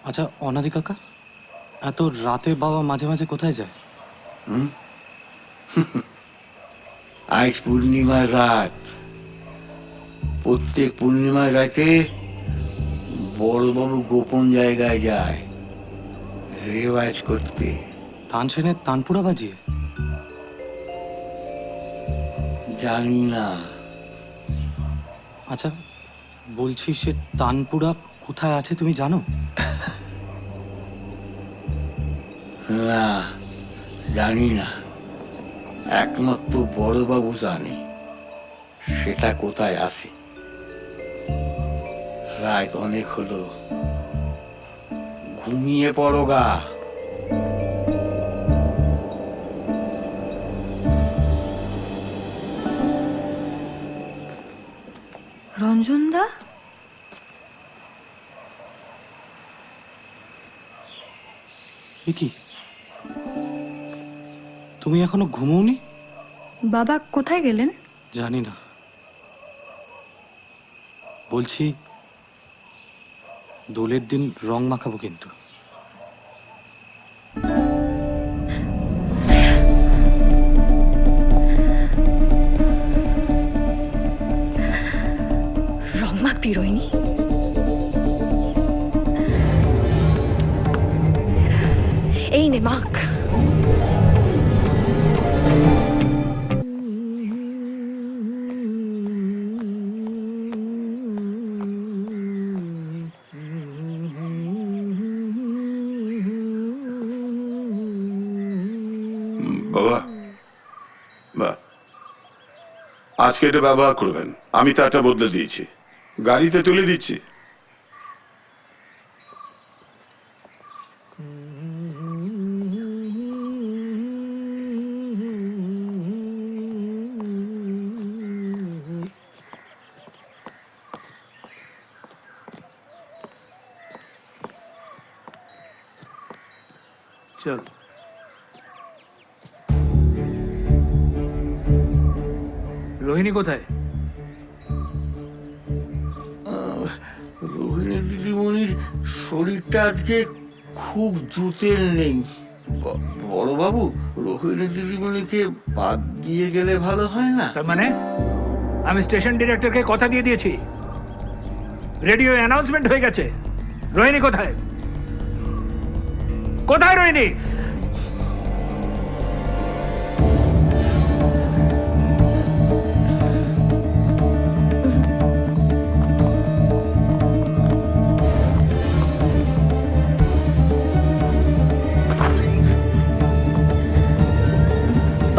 আচ্ছা অনাদি কাকা, এত রাতে বাবা মাঝে মাঝে কোথায় যায়? আজ পূর্ণিমার রাত। প্রত্যেক পূর্ণিমার রাতে বড়বাবু গোপন জায়গায় যায় রেওয়াজ করতে। তানসেনের তানপুরা বাজিয়ে? জানি না। আচ্ছা বলছি, সে তানপুরা কোথায় আছে তুমি জানো? না, জানি না। একমাত্র বড়বাবু জানে সেটা কোথায় আছে। রাত অনেক হলো, ঘুমিয়ে পড়ো গা। রঞ্জনদা, এ কি, তুমি এখনো ঘুমোওনি? বাবা কোথায় গেলেন? জানি না। বলছি দোলের দিন রং মাখাবো কিন্তু। রং মাখবি রোহিণী? এই নে মাখ। বাবা, আজকে এটা ব্যবহার করবেন। আমি তারটা বদলে দিয়েছি, গাড়িতে তুলে দিচ্ছি। চল। রোহিণী কোথায়? রোহিণী দিদিমণির শরীরটা আজকে খুব জুতের নেই। বড়বাবু, রোহিণী দিদিমণিকে বাদ দিয়ে গেলে ভালো হয় না? তার মানে আমি স্টেশন ডিরেক্টরকে কথা দিয়ে দিয়েছি, রেডিও অ্যানাউন্সমেন্ট হয়ে গেছে। রোহিণী কোথায়? কোথায় রোহিণী?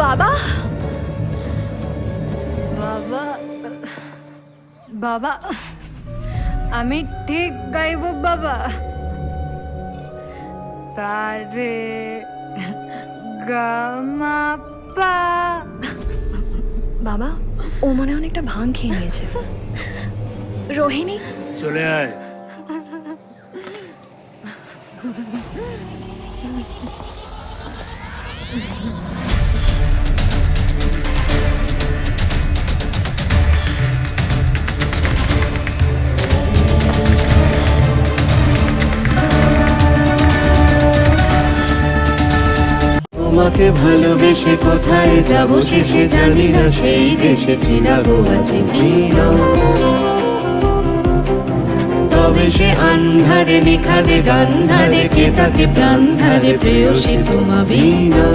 বাবা, বাবা, বাবা, আমি ঠিক গাইব বাবা। সারে গামা পা। বাবা, ও মনে হয় অনেকটা ভাং খেয়ে নিয়েছে। রোহিণী, চলে আয়। তোমাকে ভালোবেসে কোথায় যাব শেষে জানি না, সেই দেশে চিরাগো আছে বিনা। তবে সে আন্ধারে নিখাদে গান্ধারে কে তাকে প্রাণ ধারে প্রেয়সী তোমা বিনা।